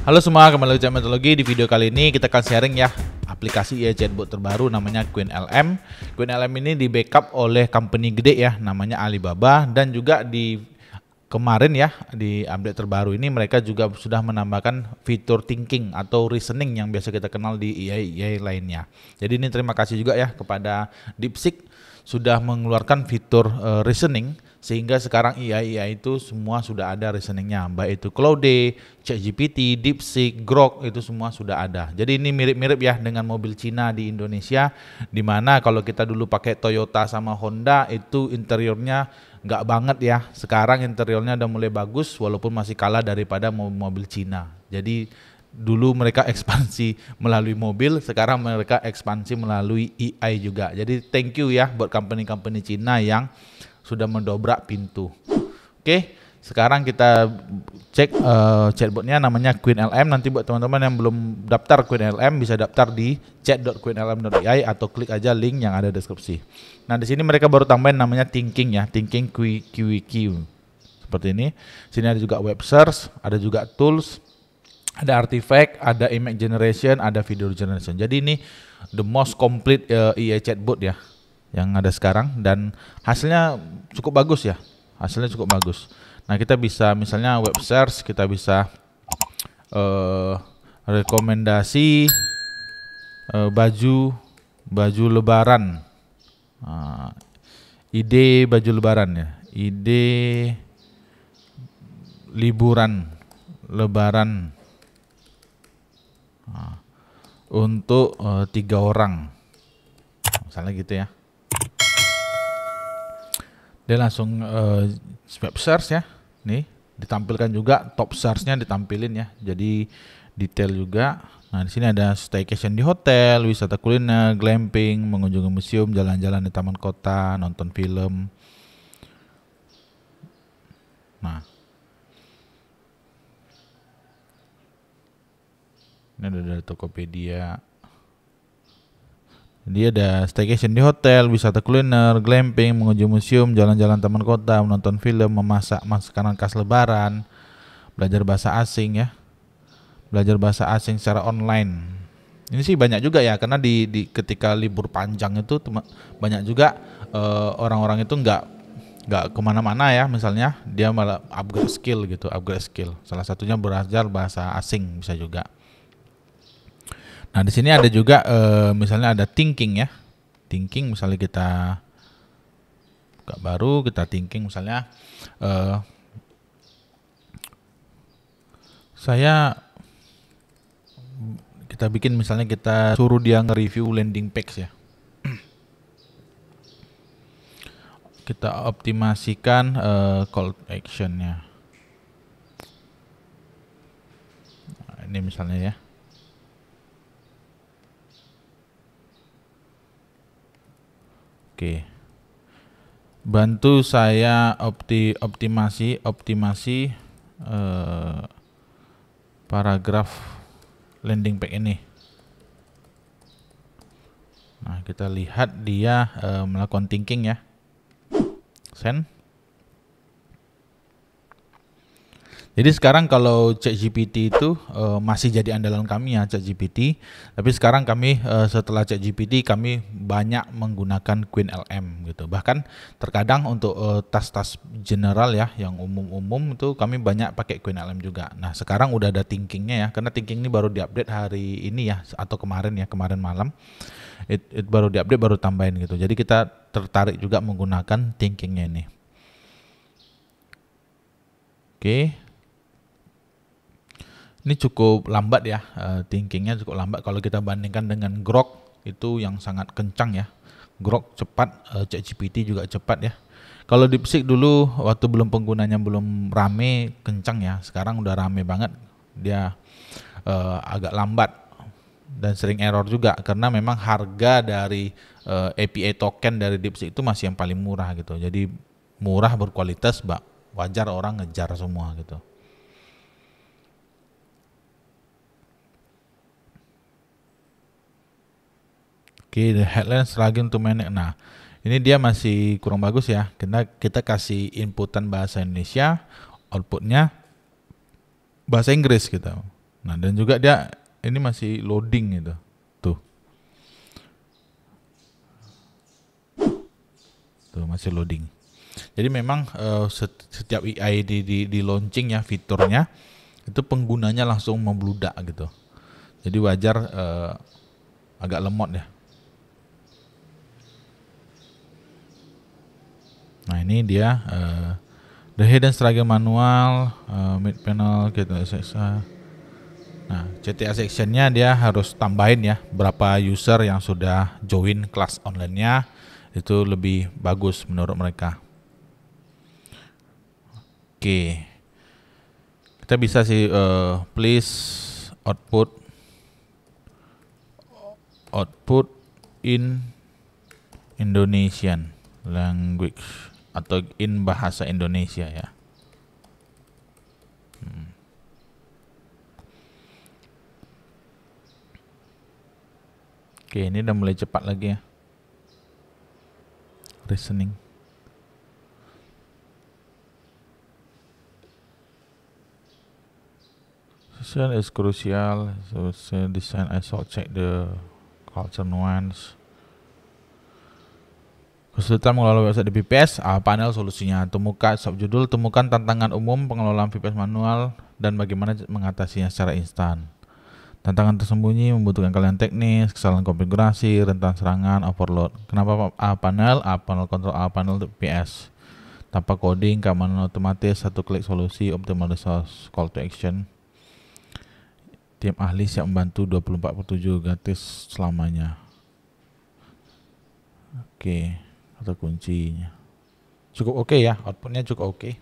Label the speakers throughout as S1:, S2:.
S1: Halo semua, kembali lagi Metodologi. Di video kali ini kita akan sharing ya aplikasi AI chatbot terbaru namanya QueenLM. QueenLM ini di backup oleh company gede ya, namanya Alibaba, dan juga di kemarin ya di update terbaru ini mereka juga sudah menambahkan fitur thinking atau reasoning yang biasa kita kenal di AI lainnya. Jadi ini terima kasih juga ya kepada DeepSeek sudah mengeluarkan fitur reasoning, sehingga sekarang AI itu semua sudah ada reasoningnya, baik itu Claude, ChatGPT, DeepSeek, Grok, itu semua sudah ada. Jadi ini mirip-mirip ya dengan mobil Cina di Indonesia, dimana kalau kita dulu pakai Toyota sama Honda itu interiornya nggak banget ya. Sekarang interiornya udah mulai bagus walaupun masih kalah daripada mobil Cina. Jadi dulu mereka ekspansi melalui mobil, sekarang mereka ekspansi melalui AI juga. Jadi thank you ya buat company-company Cina yang sudah mendobrak pintu. Oke, sekarang kita cek chatbotnya namanya QueenLM. Nanti buat teman-teman yang belum daftar QueenLM bisa daftar di chat.queenlm.ai atau klik aja link yang ada di deskripsi. Nah, di sini mereka baru tambahin namanya thinking ya, thinking QQ. Seperti ini. Sini ada juga web search, ada juga tools, ada artifact, ada image generation, ada video generation. Jadi ini the most complete AI chatbot ya yang ada sekarang, dan hasilnya cukup bagus ya. Hasilnya cukup bagus. Nah, kita bisa misalnya web search, kita bisa rekomendasi baju lebaran. Ide baju lebaran ya. Ide liburan lebaran untuk 3 orang. Misalnya gitu ya. Dia langsung web search ya, nih ditampilkan juga top search-nya ditampilin ya, jadi detail juga. Nah, di sini ada staycation di hotel, wisata kuliner, glamping, mengunjungi museum, jalan-jalan di taman kota, nonton film. Nah, ini ada dari Tokopedia. Dia ada staycation di hotel, wisata kuliner, glamping, mengunjungi museum, jalan-jalan taman kota, menonton film, memasak makanan khas lebaran, belajar bahasa asing ya, belajar bahasa asing secara online. Ini sih banyak juga ya, karena di ketika libur panjang itu banyak juga orang-orang itu nggak kemana-mana ya. Misalnya dia malah upgrade skill gitu, upgrade skill. Salah satunya belajar bahasa asing bisa juga. Nah, di sini ada juga misalnya ada thinking ya. Thinking misalnya kita buka baru, kita thinking misalnya kita bikin misalnya kita suruh dia nge-review landing page ya. Kita optimasikan call to action-nya. Nah, ini misalnya ya. Oke, bantu saya optimasi paragraf landing page ini. Nah, kita lihat dia melakukan thinking ya. Send. Jadi sekarang kalau ChatGPT itu masih jadi andalan kami ya, ChatGPT. Tapi sekarang kami setelah ChatGPT kami banyak menggunakan QueenLM gitu. Bahkan terkadang untuk tas-tas general ya, yang umum-umum itu kami banyak pakai QueenLM juga. Nah, sekarang udah ada thinkingnya ya, karena thinking ini baru diupdate hari ini ya, atau kemarin ya, kemarin malam. It baru diupdate, baru tambahin gitu. Jadi kita tertarik juga menggunakan thinkingnya ini. Oke. Ini cukup lambat ya, thinkingnya cukup lambat kalau kita bandingkan dengan Grok itu yang sangat kencang ya. Grok cepat, ChatGPT juga cepat ya. Kalau DeepSeek dulu waktu belum penggunanya belum rame kencang ya, sekarang udah rame banget. Dia agak lambat dan sering error juga karena memang harga dari API token dari DeepSeek itu masih yang paling murah gitu. Jadi murah berkualitas, wajar orang ngejar semua gitu. Oke, the headline struggling to manage. Nah, ini dia masih kurang bagus ya. Kita kasih inputan bahasa Indonesia, outputnya bahasa Inggris gitu. Nah, dan juga dia ini masih loading gitu. Tuh. Tuh masih loading. Jadi memang setiap AI di launching ya fiturnya itu penggunanya langsung membludak gitu. Jadi wajar agak lemot ya. Nah ini dia the hidden struggle manual, mid panel gitu. Nah CTA sectionnya dia harus tambahin ya berapa user yang sudah join kelas online-nya, itu lebih bagus menurut mereka. Oke, kita bisa sih please output in Indonesian language atau in bahasa Indonesia ya. Oke, ini udah mulai cepat lagi ya. Reasoning. Session is crucial. So design I shall check the culture nuance. Kesulitan mengelola website di VPS, panel solusinya. Subjudul, temukan tantangan umum pengelolaan VPS manual dan bagaimana mengatasinya secara instan. Tantangan tersembunyi membutuhkan kalian teknis, kesalahan konfigurasi, rentan serangan, overload. Kenapa panel control panel VPS? Tanpa coding, keamanan otomatis, satu klik solusi, optimal resource, call to action. Tim ahli siap membantu 24/7 gratis selamanya. Oke, kata kuncinya. Cukup oke ya, outputnya cukup oke.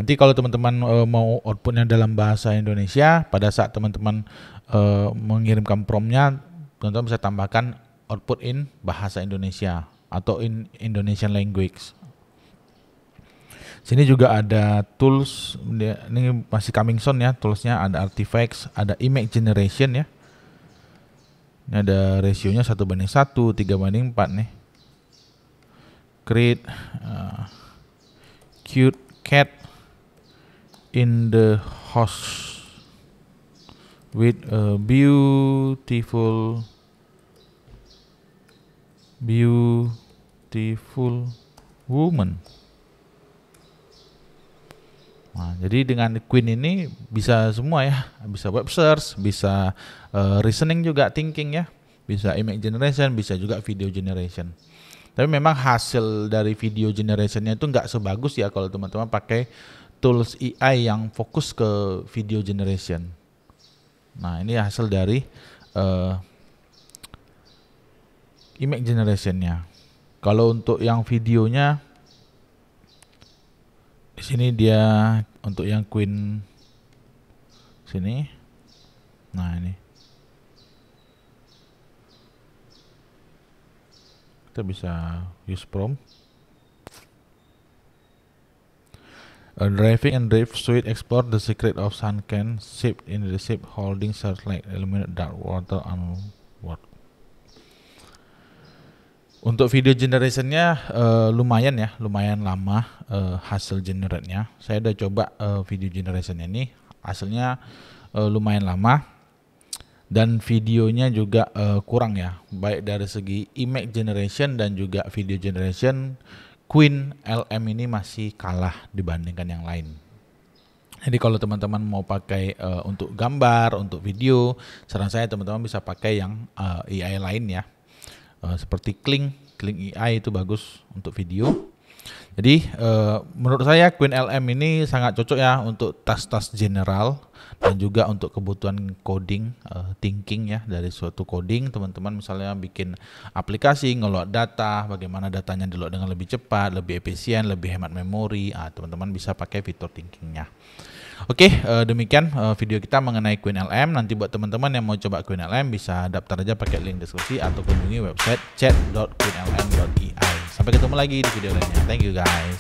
S1: Nanti kalau teman-teman mau outputnya dalam bahasa Indonesia, pada saat teman-teman mengirimkan promptnya, teman-teman bisa tambahkan output in bahasa Indonesia atau in Indonesian language. Sini juga ada tools, ini masih coming soon ya, toolsnya ada artifacts, ada image generation ya. Ini ada rasionya 1:1, 3:4 nih. Create cute cat in the house with a beautiful woman. Nah, jadi dengan Queen ini bisa semua ya, bisa web search, bisa reasoning juga, thinking ya, bisa image generation, bisa juga video generation. Tapi memang hasil dari video generationnya itu nggak sebagus ya kalau teman-teman pakai tools AI yang fokus ke video generation. Nah ini hasil dari image generationnya. Kalau untuk yang videonya, di sini dia untuk yang Queen sini. Nah ini kita bisa use prompt. Driving and drive suite explore the secret of sunken ship in the ship holding searchlight eliminate dark water and what. Untuk video generationnya lumayan ya, lumayan lama hasil generate-nya. Saya udah coba video generation ini, hasilnya lumayan lama dan videonya juga kurang ya, baik dari segi image generation dan juga video generation. Queen LM ini masih kalah dibandingkan yang lain. Jadi kalau teman-teman mau pakai untuk gambar, untuk video, saran saya teman-teman bisa pakai yang AI lain ya. Seperti Kling AI itu bagus untuk video. Jadi menurut saya Queen LM ini sangat cocok ya untuk tas-tas general dan juga untuk kebutuhan coding, thinking ya, dari suatu coding. Teman-teman misalnya bikin aplikasi, ngeload data, bagaimana datanya di-load dengan lebih cepat, lebih efisien, lebih hemat memori, teman-teman bisa pakai fitur thinkingnya. Oke, demikian video kita mengenai Queen LM. Nanti buat teman-teman yang mau coba Queen LM bisa daftar aja pakai link deskripsi atau kunjungi website chat.queenlm.ai. Sampai ketemu lagi di video lainnya. Thank you guys.